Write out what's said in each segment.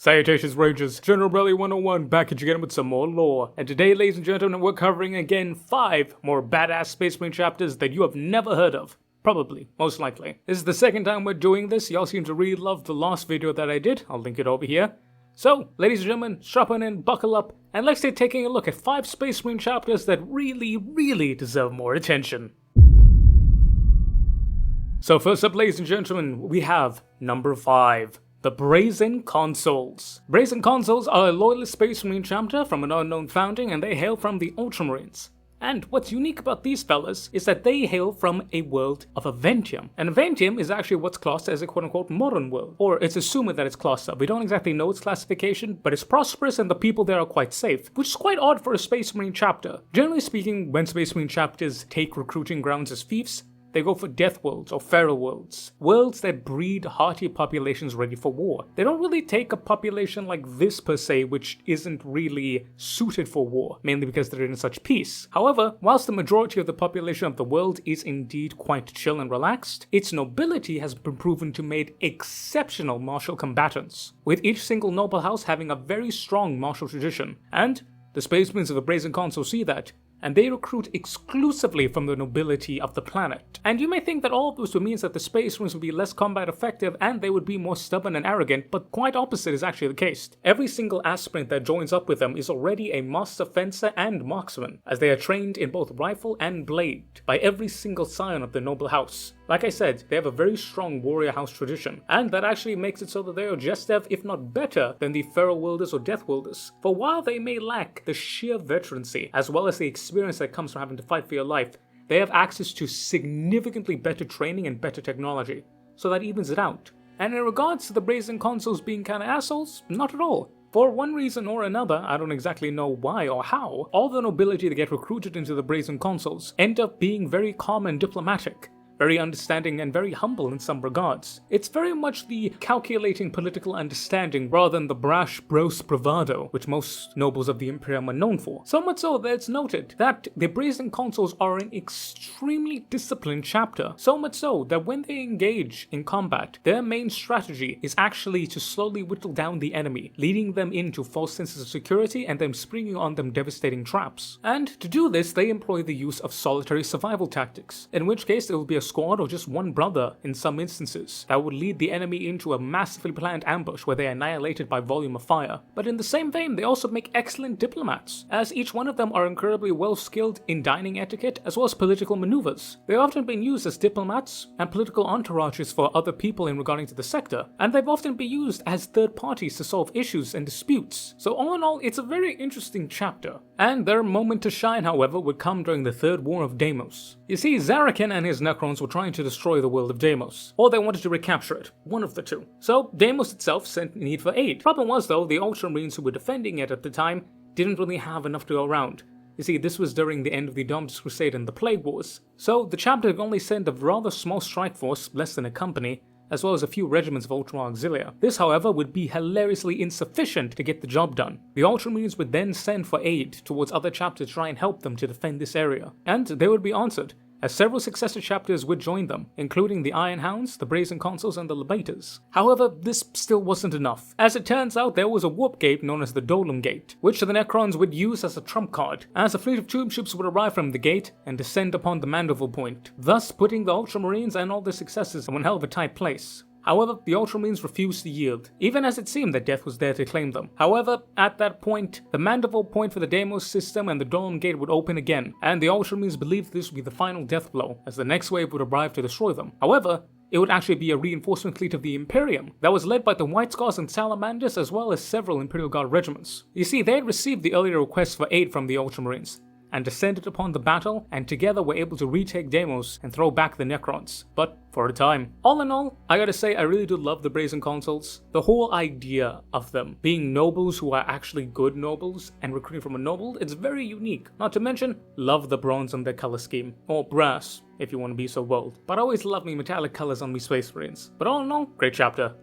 Salutations Rangers, General Belly 101 back at you again with some more lore, and today ladies and gentlemen we're covering again 5 more badass Space Marine chapters that you have never heard of. Probably, most likely. This is the second time we're doing this, y'all seem to really love the last video that I did, I'll link it over here. So, ladies and gentlemen, strap on in, buckle up, and let's start taking a look at 5 Space Marine chapters that really deserve more attention. So first up ladies and gentlemen, we have number 5. The Brazen Consuls. Brazen Consuls are a loyalist Space Marine chapter from an unknown founding, and they hail from the Ultramarines. And what's unique about these fellas is that they hail from a world of Aventium. And Aventium is actually what's classed as a quote-unquote modern world, or it's assumed that it's classed up. We don't exactly know its classification, but it's prosperous and the people there are quite safe, which is quite odd for a Space Marine chapter. Generally speaking, when Space Marine chapters take recruiting grounds as fiefs, they go for death worlds or feral worlds. Worlds that breed hearty populations ready for war. They don't really take a population like this per se, which isn't really suited for war, mainly because they're in such peace. However, whilst the majority of the population of the world is indeed quite chill and relaxed, its nobility has been proven to make exceptional martial combatants, with each single noble house having a very strong martial tradition. And the Space Marines of the Brazen Consul see that, and they recruit exclusively from the nobility of the planet. And you may think that all of this means that the Space Marines would be less combat effective and they would be more stubborn and arrogant, but quite opposite is actually the case. Every single aspirant that joins up with them is already a master fencer and marksman, as they are trained in both rifle and blade by every single scion of the noble house. Like I said, they have a very strong warrior house tradition, and that actually makes it so that they are just as, if not better, than the feral worlders or death worlders. For while they may lack the sheer veterancy, as well as the experience that comes from having to fight for your life, they have access to significantly better training and better technology, so that evens it out. And in regards to the Brazen Consuls being kinda assholes, not at all. For one reason or another, I don't exactly know why or how, all the nobility that get recruited into the Brazen Consuls end up being very calm and diplomatic, very understanding and very humble in some regards. It's very much the calculating political understanding rather than the brash gross bravado which most nobles of the Imperium are known for. So much so that it's noted that the Brazen Consuls are an extremely disciplined chapter, so much so that when they engage in combat, their main strategy is actually to slowly whittle down the enemy, leading them into false senses of security and then springing on them devastating traps. And to do this, they employ the use of solitary survival tactics, in which case it will be a squad or just one brother in some instances that would lead the enemy into a massively planned ambush where they are annihilated by volume of fire. But in the same vein, they also make excellent diplomats, as each one of them are incredibly well skilled in dining etiquette as well as political maneuvers. They've often been used as diplomats and political entourages for other people in regarding to the sector, and they've often been used as third parties to solve issues and disputes. So all in all, it's a very interesting chapter. And their moment to shine, however, would come during the Third War of Deimos. You see, Zarakan and his Necrons were trying to destroy the world of Deimos, or they wanted to recapture it, one of the two. So Deimos itself sent need for aid. Problem was though, the Ultramarines who were defending it at the time didn't really have enough to go around. You see, this was during the end of the Dominus Crusade and the Plague Wars, so the chapter could only send a rather small strike force, less than a company, as well as a few regiments of Ultra Auxilia. This, however, would be hilariously insufficient to get the job done. The Ultramarines would then send for aid towards other chapters to try and help them to defend this area, and they would be answered, as several successor chapters would join them, including the Iron Hounds, the Brazen Consuls, and the Lebators. However, this still wasn't enough. As it turns out, there was a warp gate known as the Dolem Gate, which the Necrons would use as a trump card, as a fleet of tomb ships would arrive from the gate and descend upon the Mandeville Point, thus putting the Ultramarines and all their successors in one hell of a tight place. However, the Ultramarines refused to yield, even as it seemed that death was there to claim them. However, at that point, the Mandeville Point for the Deimos system and the Dolem Gate would open again, and the Ultramarines believed this would be the final death blow, as the next wave would arrive to destroy them. However, it would actually be a reinforcement fleet of the Imperium that was led by the White Scars and Salamanders as well as several Imperial Guard regiments. You see, they had received the earlier requests for aid from the Ultramarines, and descended upon the battle, and together were able to retake Deimos and throw back the Necrons, but for a time. All in all, I gotta say I really do love the Brazen Consuls. The whole idea of them being nobles who are actually good nobles and recruiting from a noble, it's very unique. Not to mention, love the bronze on their color scheme, or brass, if you want to be so bold. But I always love me metallic colors on me Space Marines. But all in all, great chapter.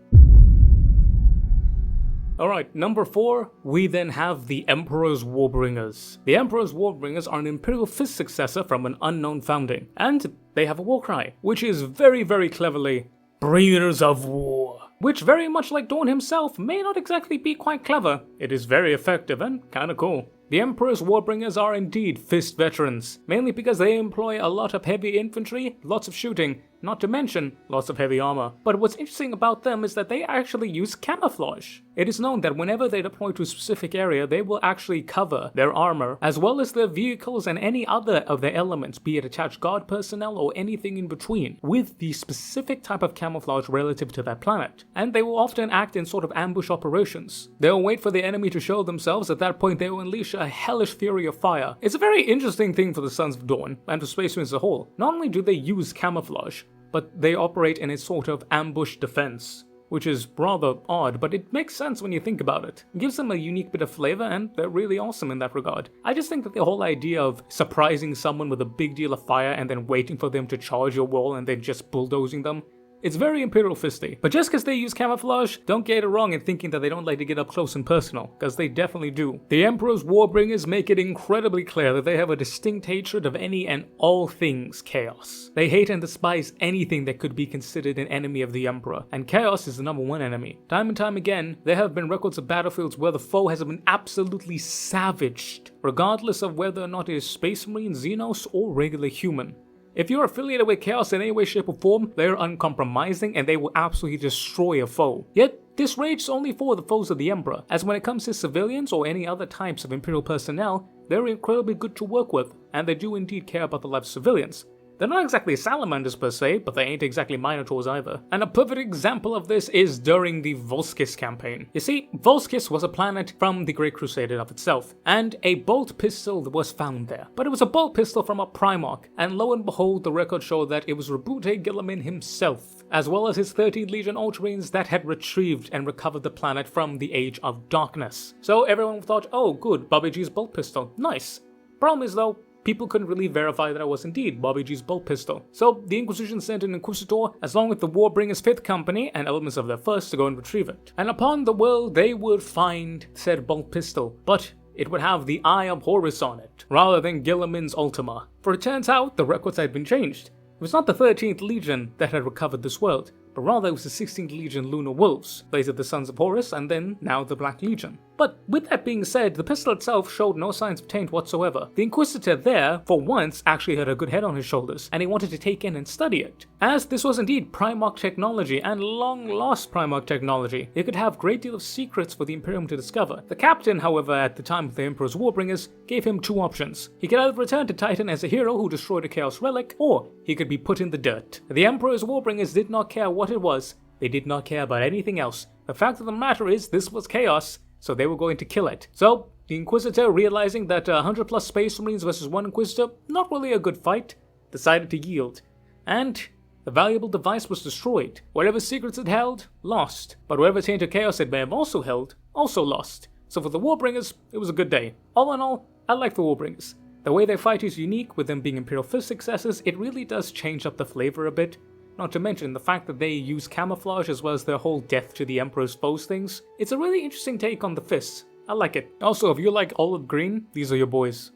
Alright, number 4, we then have the Emperor's Warbringers. The Emperor's Warbringers are an Imperial Fist successor from an unknown founding, and they have a war cry, which is very cleverly, Bringers of War. which very much like Dawn himself may not exactly be quite clever. It is very effective and kinda cool. The Emperor's Warbringers are indeed fist veterans, mainly because they employ a lot of heavy infantry, lots of shooting, not to mention lots of heavy armor. But what's interesting about them is that they actually use camouflage. It is known that whenever they deploy to a specific area, they will actually cover their armor, as well as their vehicles and any other of their elements, be it attached guard personnel or anything in between, with the specific type of camouflage relative to that planet. And they will often act in sort of ambush operations. They'll wait for the enemy to show themselves. At that point, they will unleash a hellish fury of fire. It's a very interesting thing for the Sons of Dawn, and for Space Marines as a whole. Not only do they use camouflage, but they operate in a sort of ambush defense, which is rather odd, but it makes sense when you think about it. It gives them a unique bit of flavor, and they're really awesome in that regard. I just think that the whole idea of surprising someone with a big deal of fire and then waiting for them to charge your wall and then just bulldozing them, it's very Imperial Fisty. But just because they use camouflage, don't get it wrong in thinking that they don't like to get up close and personal, because they definitely do. The Emperor's Warbringers make it incredibly clear that they have a distinct hatred of any and all things chaos. They hate and despise anything that could be considered an enemy of the Emperor, and chaos is the #1 enemy. Time and time again, there have been records of battlefields where the foe has been absolutely savaged, regardless of whether or not it is Space Marine, Xenos, or regular human. If you're affiliated with Chaos in any way, shape, or form, they are uncompromising and they will absolutely destroy a foe. Yet, this rages only for the foes of the Emperor, as when it comes to civilians or any other types of Imperial personnel, they're incredibly good to work with, and they do indeed care about the lives of civilians. They're not exactly salamanders per se, but they ain't exactly minotaurs either. And a perfect example of this is during the Volskis campaign. You see, Volskis was a planet from the Great Crusade of itself, and a bolt pistol was found there. But it was a bolt pistol from a Primarch, and lo and behold, the records show that it was Rebute Guilliman himself, as well as his 13th Legion Ultramarines that had retrieved and recovered the planet from the Age of Darkness. So everyone thought, oh good, Bobby G's bolt pistol, nice. Problem is though, people couldn't really verify that it was indeed Bobby G's bolt pistol. So the Inquisition sent an Inquisitor along with the Warbringers 5th Company and elements of their 1st to go and retrieve it. And upon the will, they would find said bolt pistol, but it would have the Eye of Horus on it, rather than Guilliman's Ultima. For it turns out, the records had been changed. It was not the 13th Legion that had recovered this world, but rather it was the 16th Legion Lunar Wolves, later the Sons of Horus, and then now the Black Legion. But with that being said, the pistol itself showed no signs of taint whatsoever. The Inquisitor there, for once, actually had a good head on his shoulders, and he wanted to take in and study it. As this was indeed Primarch technology, and long-lost Primarch technology, it could have a great deal of secrets for the Imperium to discover. The captain, however, at the time of the Emperor's Warbringers, gave him 2 options. He could either return to Titan as a hero who destroyed a Chaos Relic, or he could be put in the dirt. The Emperor's Warbringers did not care what it was. They did not care about anything else. The fact of the matter is, this was chaos, so they were going to kill it. So, the Inquisitor, realizing that 100 plus Space Marines versus 1 Inquisitor, not really a good fight, decided to yield. And the valuable device was destroyed. Whatever secrets it held, lost. But whatever tainted chaos it may have also held, also lost. So for the Warbringers, it was a good day. All in all, I like the Warbringers. The way they fight is unique, with them being Imperial Fist successes. It really does change up the flavor a bit. Not to mention the fact that they use camouflage as well as their whole death to the Emperor's foes things. It's a really interesting take on the fists. I like it. Also, if you like olive green, these are your boys.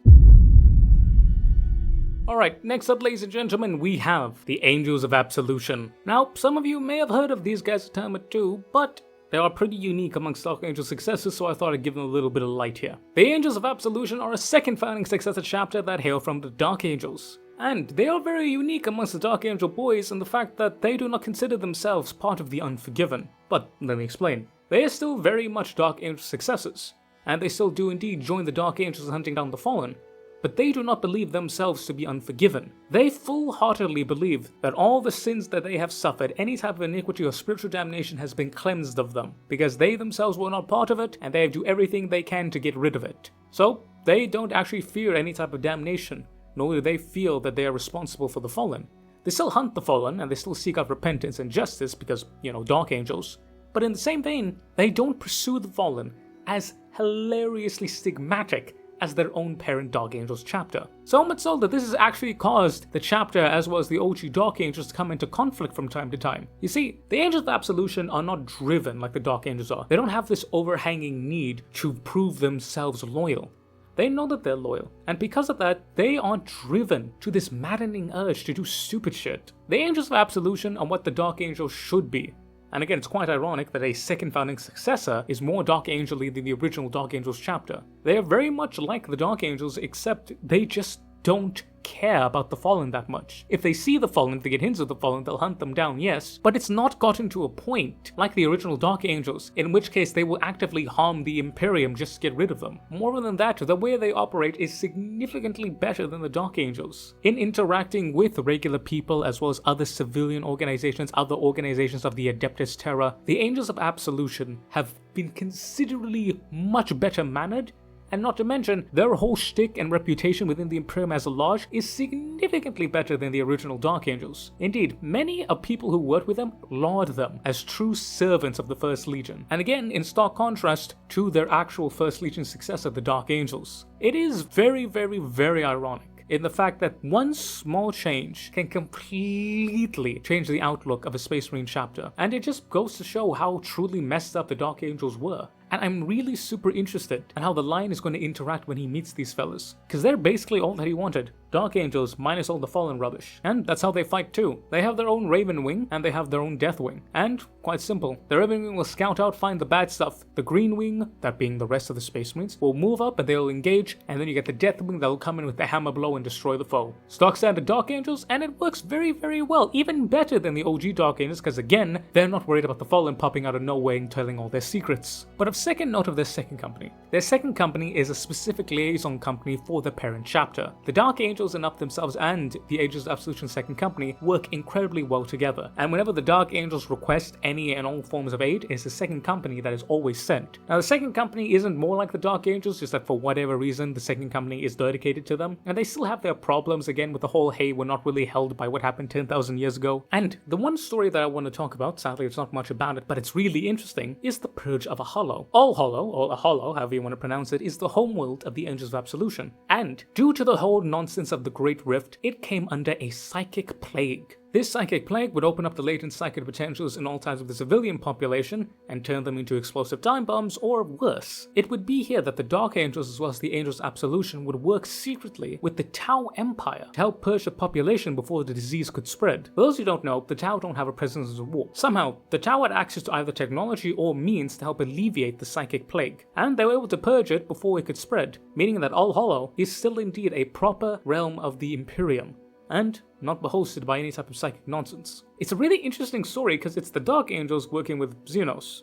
Alright, next up, ladies and gentlemen, we have the Angels of Absolution. Now, some of you may have heard of these guys a time or two, but they are pretty unique amongst Dark Angel successors, so I thought I'd give them a little bit of light here. The Angels of Absolution are a second founding successor chapter that hail from the Dark Angels. And they are very unique amongst the Dark Angel boys in the fact that they do not consider themselves part of the Unforgiven. But let me explain. They are still very much Dark Angel successors, and they still do indeed join the Dark Angels hunting down the Fallen, but they do not believe themselves to be unforgiven. They full-heartedly believe that all the sins that they have suffered, any type of iniquity or spiritual damnation, has been cleansed of them, because they themselves were not part of it, and they do everything they can to get rid of it. So, they don't actually fear any type of damnation, nor do they feel that they are responsible for the Fallen. They still hunt the Fallen, and they still seek out repentance and justice because, Dark Angels. But in the same vein, they don't pursue the Fallen as hilariously stigmatic as their own parent Dark Angels chapter. So much so that this has actually caused the chapter as well as the OG Dark Angels to come into conflict from time to time. You see, the Angels of Absolution are not driven like the Dark Angels are. They don't have this overhanging need to prove themselves loyal. They know that they're loyal, and because of that, they are driven to this maddening urge to do stupid shit. The Angels of Absolution are what the Dark Angels should be. And again, it's quite ironic that a second founding successor is more Dark Angel-y than the original Dark Angels chapter. They are very much like the Dark Angels, except they just don't care about the Fallen that much. If they see the Fallen, if they get hints of the Fallen, they'll hunt them down, yes, but it's not gotten to a point like the original Dark Angels, in which case they will actively harm the Imperium just to get rid of them. More than that, the way they operate is significantly better than the Dark Angels. In interacting with regular people as well as other civilian organizations, other organizations of the Adeptus Terra, the Angels of Absolution have been considerably much better mannered. And not to mention, their whole shtick and reputation within the Imperium as a large is significantly better than the original Dark Angels. Indeed, many of people who work with them laud them as true servants of the First Legion. And again, in stark contrast to their actual First Legion successor, the Dark Angels. It is very, very, very ironic in the fact that one small change can completely change the outlook of a Space Marine chapter. And it just goes to show how truly messed up the Dark Angels were. And I'm really super interested in how the Lion is going to interact when he meets these fellas, because they're basically all that he wanted. Dark Angels minus all the Fallen rubbish. And that's how they fight too. They have their own Raven Wing, and they have their own Death Wing. And, quite simple, the Raven Wing will scout out, find the bad stuff. The Green Wing, that being the rest of the Space Marines, will move up and they'll engage, and then you get the Death Wing that will come in with the hammer blow and destroy the foe. Stock standard Dark Angels, and it works very, very well. Even better than the OG Dark Angels, because again, they're not worried about the Fallen popping out of nowhere and telling all their secrets. But of second note of their second company. Their second company is a specific liaison company for the parent chapter. The Dark Angels and Up themselves and the Angels of Absolution's second company work incredibly well together, and whenever the Dark Angels request any and all forms of aid, it's the second company that is always sent. Now the second company isn't more like the Dark Angels, just that for whatever reason the second company is dedicated to them, and they still have their problems again with the whole hey, we're not really held by what happened 10,000 years ago. And the one story that I want to talk about, sadly it's not much about it, but it's really interesting, is the Purge of a Hollow. All Hollow, or a Hollow, however you want to pronounce it, is the homeworld of the Angels of Absolution. And due to the whole nonsense of the Great Rift, it came under a psychic plague. This psychic plague would open up the latent psychic potentials in all types of the civilian population and turn them into explosive time bombs, or worse. It would be here that the Dark Angels as well as the Angels of Absolution would work secretly with the Tau Empire to help purge the population before the disease could spread. For those who don't know, the Tau don't have a presence in war. Somehow, the Tau had access to either technology or means to help alleviate the psychic plague, and they were able to purge it before it could spread, meaning that All Hollow is still indeed a proper realm of the Imperium, and not hosted by any type of psychic nonsense. It's a really interesting story because it's the Dark Angels working with Xenos,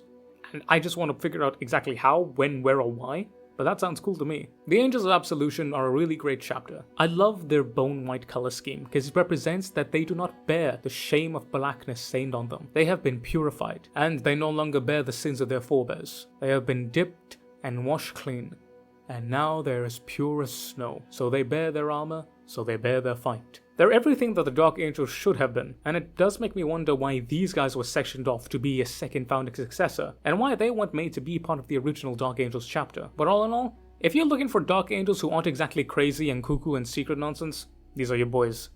and I just want to figure out exactly how, when, where, or why, but that sounds cool to me. The Angels of Absolution are a really great chapter. I love their bone white color scheme because it represents that they do not bear the shame of blackness stained on them. They have been purified, and they no longer bear the sins of their forebears. They have been dipped and washed clean, and now they're as pure as snow. So they bear their armor, so they bear their fight. They're everything that the Dark Angels should have been, and it does make me wonder why these guys were sectioned off to be a second founding successor, and why they weren't made to be part of the original Dark Angels chapter. But all in all, if you're looking for Dark Angels who aren't exactly crazy and cuckoo and secret nonsense, these are your boys.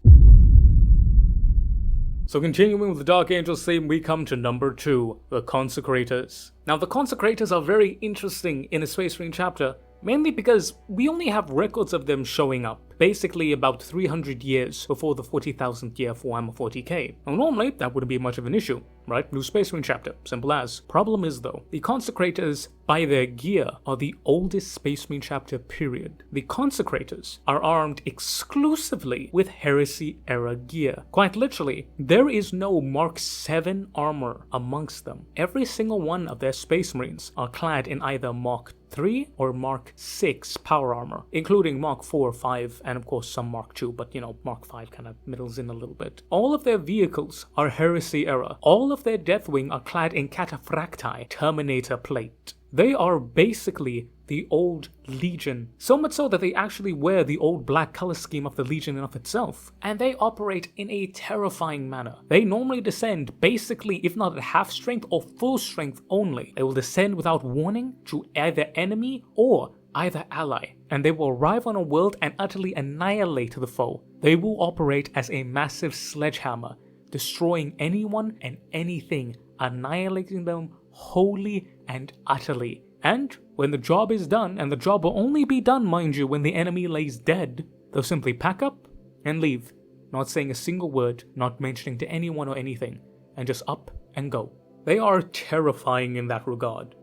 So continuing with the Dark Angels theme, we come to number 2, the Consecrators. Now the Consecrators are very interesting in a Space Marine chapter, mainly because we only have records of them showing up, basically about 300 years before the 40,000th year for Warhammer 40k. Now normally, that wouldn't be much of an issue, right? New Space Marine chapter, simple as. Problem is though, the Consecrators, by their gear, are the oldest Space Marine chapter period. The Consecrators are armed exclusively with Heresy-era gear. Quite literally, there is no Mark 7 armor amongst them. Every single one of their Space Marines are clad in either Mark 3 or Mark 6 power armor, including Mark 4, 5, and of course some Mark 2, but Mark 5 kind of middles in a little bit. All of their vehicles are Heresy era. All of their Deathwing are clad in Cataphracti Terminator plate. They are basically the old Legion, so much so that they actually wear the old black color scheme of the Legion in of itself, and they operate in a terrifying manner. They normally descend basically, if not at half strength or full strength only. They will descend without warning to either enemy or either ally, and they will arrive on a world and utterly annihilate the foe. They will operate as a massive sledgehammer, destroying anyone and anything, annihilating them wholly and utterly. And when the job is done, and the job will only be done, mind you, when the enemy lays dead, they'll simply pack up and leave, not saying a single word, not mentioning to anyone or anything, and just up and go. They are terrifying in that regard.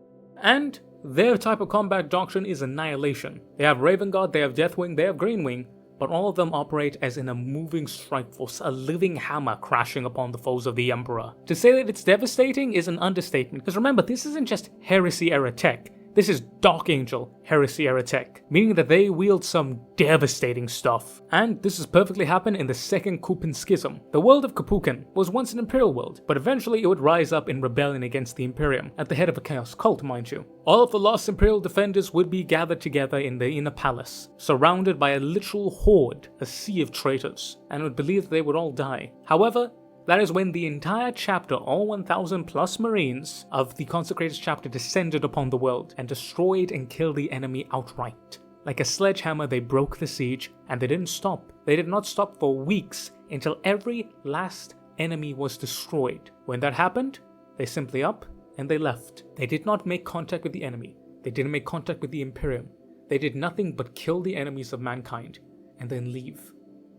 And their type of combat doctrine is annihilation. They have Raven Guard, they have Deathwing, they have Greenwing, but all of them operate as in a moving strike force, a living hammer crashing upon the foes of the Emperor. To say that it's devastating is an understatement, because remember, this isn't just Heresy-era tech. This is Dark Angel Heresy-era tech, meaning that they wield some devastating stuff. And this has perfectly happened in the Second Kupan Schism. The world of Kapukan was once an Imperial world, but eventually it would rise up in rebellion against the Imperium, at the head of a Chaos cult, mind you. All of the lost Imperial defenders would be gathered together in the inner palace, surrounded by a literal horde, a sea of traitors, and would believe that they would all die. However, that is when the entire chapter, all 1,000 plus Marines of the Consecrators chapter descended upon the world and destroyed and killed the enemy outright. Like a sledgehammer, they broke the siege, and they didn't stop. They did not stop for weeks until every last enemy was destroyed. When that happened, they simply up and they left. They did not make contact with the enemy. They didn't make contact with the Imperium. They did nothing but kill the enemies of mankind and then leave.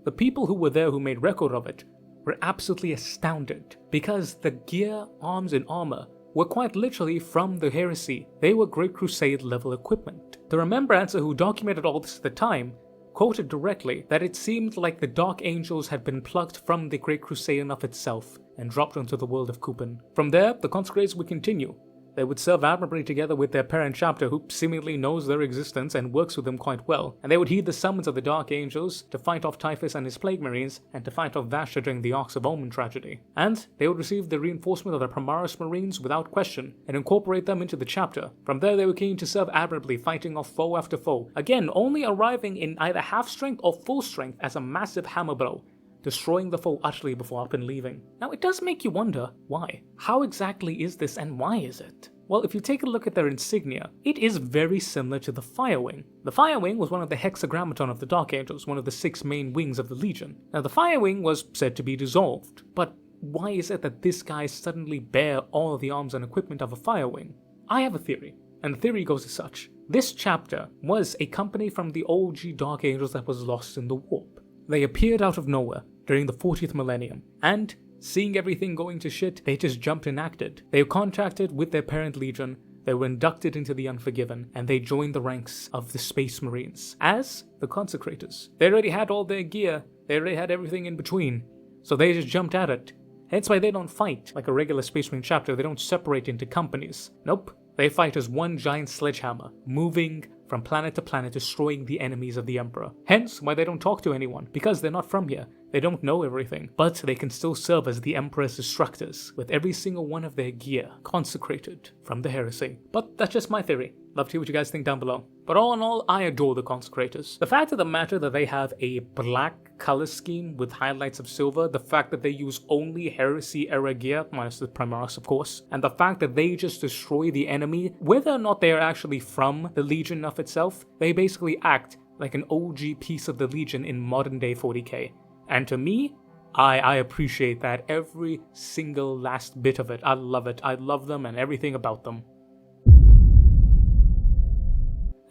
The people who were there who made record of it were absolutely astounded, because the gear, arms, and armor were quite literally from the heresy. They were Great Crusade level equipment. The Remembrancer, who documented all this at the time, quoted directly that it seemed like the Dark Angels had been plucked from the Great Crusade enough itself and dropped onto the world of Kupan. From there, the Consecrators would continue. They would serve admirably together with their parent chapter, who seemingly knows their existence and works with them quite well, and they would heed the summons of the Dark Angels to fight off Typhus and his Plague Marines, and to fight off Vasher during the Arks of Omen tragedy. And they would receive the reinforcement of the Primaris Marines without question, and incorporate them into the chapter. From there, they were keen to serve admirably, fighting off foe after foe, again only arriving in either half strength or full strength as a massive hammer blow, destroying the foe utterly before up and leaving. Now, it does make you wonder, why? How exactly is this, and why is it? Well, if you take a look at their insignia, it is very similar to the Firewing. The Firewing was one of the hexagrammaton of the Dark Angels, one of the 6 main wings of the Legion. Now, the Firewing was said to be dissolved, but why is it that this guy suddenly bear all of the arms and equipment of a Firewing? I have a theory, and the theory goes as such. This chapter was a company from the OG Dark Angels that was lost in the warp. They appeared out of nowhere during the 40th millennium, and seeing everything going to shit, they just jumped and acted. They were contracted with their parent legion, they were inducted into the Unforgiven, and they joined the ranks of the Space Marines as the Consecrators. They already had all their gear, they already had everything in between, so they just jumped at it. Hence why they don't fight like a regular Space Marine chapter. They don't separate into companies. Nope, they fight as one giant sledgehammer, moving from planet to planet, destroying the enemies of the Emperor. Hence why they don't talk to anyone, because they're not from here. They don't know everything, but they can still serve as the Emperor's destructors, with every single one of their gear consecrated from the heresy. But that's just my theory. Love to hear what you guys think down below. But all in all, I adore the Consecrators. The fact of the matter that they have a black color scheme with highlights of silver, the fact that they use only Heresy-era gear, minus the Primaris of course, and the fact that they just destroy the enemy, whether or not they are actually from the Legion of itself, they basically act like an OG piece of the Legion in modern day 40k. And to me, I appreciate that, every single last bit of it. I love it. I love them and everything about them.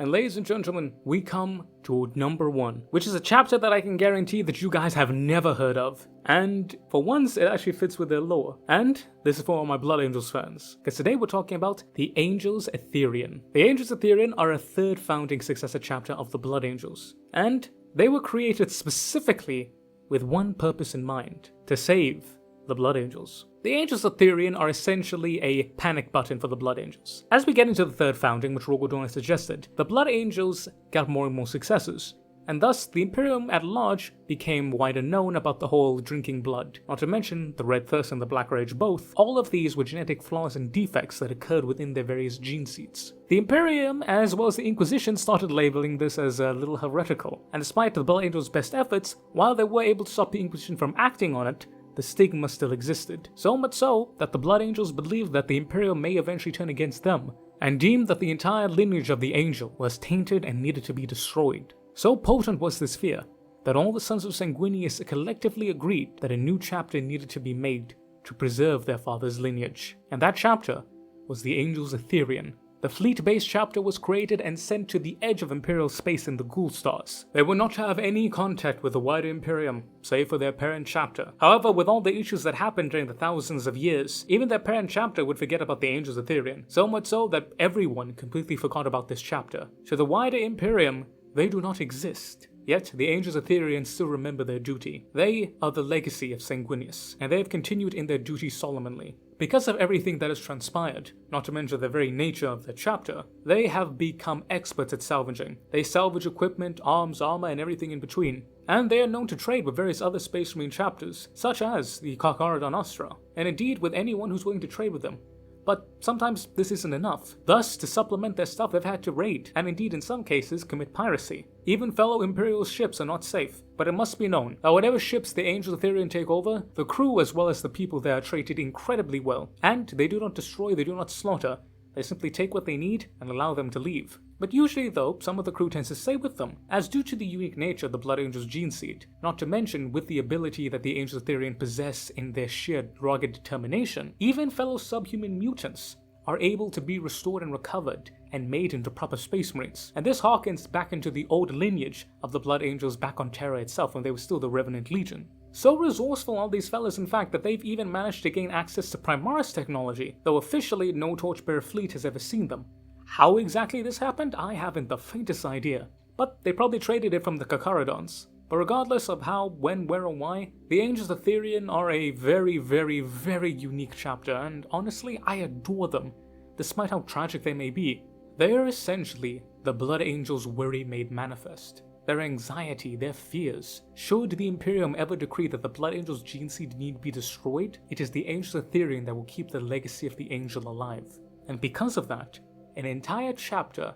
And ladies and gentlemen, we come to number 1, which is a chapter that I can guarantee that you guys have never heard of. And for once, it actually fits with their lore. And this is for all my Blood Angels fans, because today we're talking about the Angels Aetherian. The Angels Aetherian are a 3rd founding successor chapter of the Blood Angels. And they were created specifically with one purpose in mind: to save the Blood Angels. The Angels Aetherian are essentially a panic button for the Blood Angels. As we get into the 3rd founding, which Rogodorn has suggested, the Blood Angels got more and more successes, and thus the Imperium at large became wider known about the whole drinking blood. Not to mention the Red Thirst and the Black Rage both. All of these were genetic flaws and defects that occurred within their various gene seeds. The Imperium, as well as the Inquisition, started labeling this as a little heretical, and despite the Blood Angels' best efforts, while they were able to stop the Inquisition from acting on it, the stigma still existed. So much so that the Blood Angels believed that the Imperium may eventually turn against them, and deemed that the entire lineage of the Angel was tainted and needed to be destroyed. So potent was this fear that all the sons of Sanguinius collectively agreed that a new chapter needed to be made to preserve their father's lineage. And that chapter was the Angels Aetherian, The fleet-based chapter was created and sent to the edge of Imperial space in the Ghoul Stars. They would not have any contact with the wider Imperium, save for their parent chapter. However, with all the issues that happened during the thousands of years, even their parent chapter would forget about the Angels of Therion, so much so that everyone completely forgot about this chapter. To the wider Imperium, they do not exist. Yet, the Angels of Therion still remember their duty. They are the legacy of Sanguinius, and they have continued in their duty solemnly. Because of everything that has transpired, not to mention the very nature of their chapter, they have become experts at salvaging. They salvage equipment, arms, armor, and everything in between. And they are known to trade with various other Space Marine chapters, such as the Karkaradon Astra, and indeed with anyone who's willing to trade with them. But sometimes this isn't enough. Thus, to supplement their stuff, they've had to raid, and indeed in some cases commit piracy. Even fellow Imperial ships are not safe, but it must be known that whatever ships the Angels of Therion take over, the crew as well as the people there are treated incredibly well, and they do not destroy, they do not slaughter. They simply take what they need and allow them to leave. But usually though, some of the crew tends to stay with them, as due to the unique nature of the Blood Angel's gene seed, not to mention with the ability that the Angels of Therion possess in their sheer rugged determination, even fellow subhuman mutants are able to be restored and recovered and made into proper Space Marines. And this harkens back into the old lineage of the Blood Angels back on Terra itself when they were still the Revenant Legion. So resourceful are these fellas in fact that they've even managed to gain access to Primaris technology, though officially no Torchbearer fleet has ever seen them. How exactly this happened, I haven't the faintest idea, but they probably traded it from the Karkaradons. But regardless of how, when, where, or why, the Angels of Therion are a very, very, very unique chapter, and honestly, I adore them, despite how tragic they may be. They are essentially the Blood Angels' worry made manifest. Their anxiety, their fears. Should the Imperium ever decree that the Blood Angel's gene seed need be destroyed, it is the Angels of Therion that will keep the legacy of the Angel alive. And because of that, an entire chapter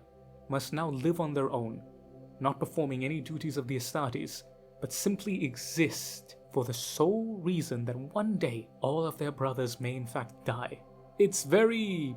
must now live on their own, not performing any duties of the Astartes, but simply exist for the sole reason that one day all of their brothers may in fact die. It's very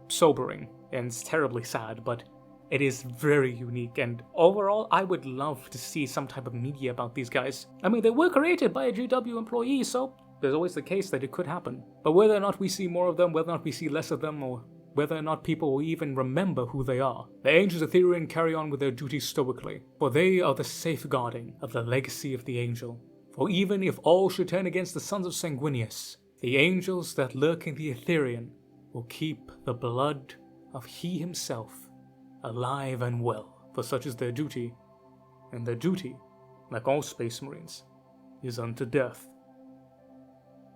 sobering and it's terribly sad, but it is very unique, and overall I would love to see some type of media about these guys. I mean, they were created by a GW employee, so there's always the case that it could happen. But whether or not we see more of them, whether or not we see less of them, or whether or not people will even remember who they are, the Angels of Therion carry on with their duties stoically, for they are the safeguarding of the legacy of the Angel. For even if all should turn against the sons of Sanguinius, the Angels that lurk in the Etherian will keep the blood of he himself alive and well, for such is their duty, and their duty, like all Space Marines, is unto death.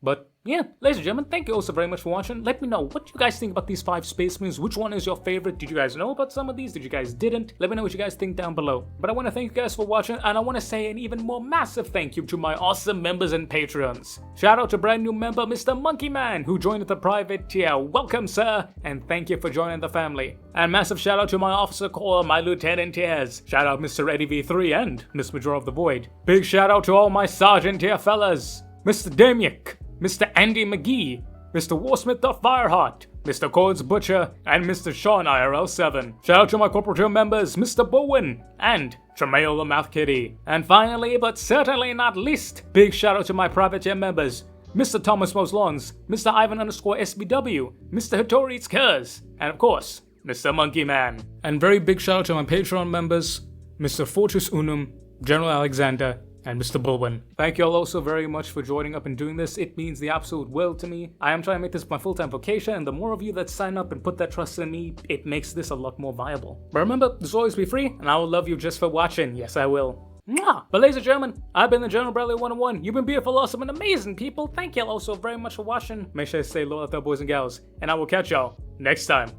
But yeah, ladies and gentlemen, thank you all so very much for watching. Let me know what you guys think about these 5 Space Marines. Which one is your favorite? Did you guys know about some of these? Did you guys didn't? Let me know what you guys think down below. But I want to thank you guys for watching, and I want to say an even more massive thank you to my awesome members and Patreons. Shout out to brand new member Mr. Monkey Man, who joined at the private tier. Welcome, sir, and thank you for joining the family. And massive shout out to my Officer Corps, my Lieutenant tiers. Shout out Mr. Eddie V3 and Miss Major of the Void. Big shout out to all my Sergeant tier fellas. Mr. Damiak, Mr. Andy McGee, Mr. Warsmith the Fireheart, Mr. Codes Butcher, and Mr. Sean IRL7. Shout out to my corporate tier members, Mr. Bowen and Tremail the Math Kitty. And finally, but certainly not least, big shout out to my private tier members, Mr. Thomas Moslons, Mr. Ivan_SBW, Mr. Hattori Eats Curs, and of course, Mr. Monkey Man. And very big shout out to my Patreon members, Mr. Fortress Unum, General Alexander, and Mr. Bulwin. Thank you all also very much for joining up and doing this. It means the absolute world to me. I am trying to make this my full-time vocation, and the more of you that sign up and put that trust in me, it makes this a lot more viable. But remember, this will always be free, and I will love you just for watching. Yes, I will. Mwah! But ladies and gentlemen, I've been the General Bradley 101. You've been beautiful, awesome, and amazing people. Thank you all also very much for watching. Make sure to stay loyal out there, boys and gals, and I will catch y'all next time.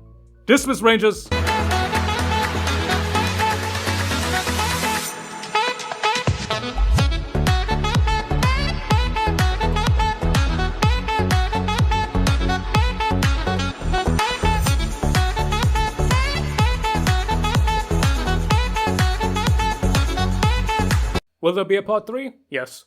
Dismiss, Rangers! Will there be a part 3? Yes.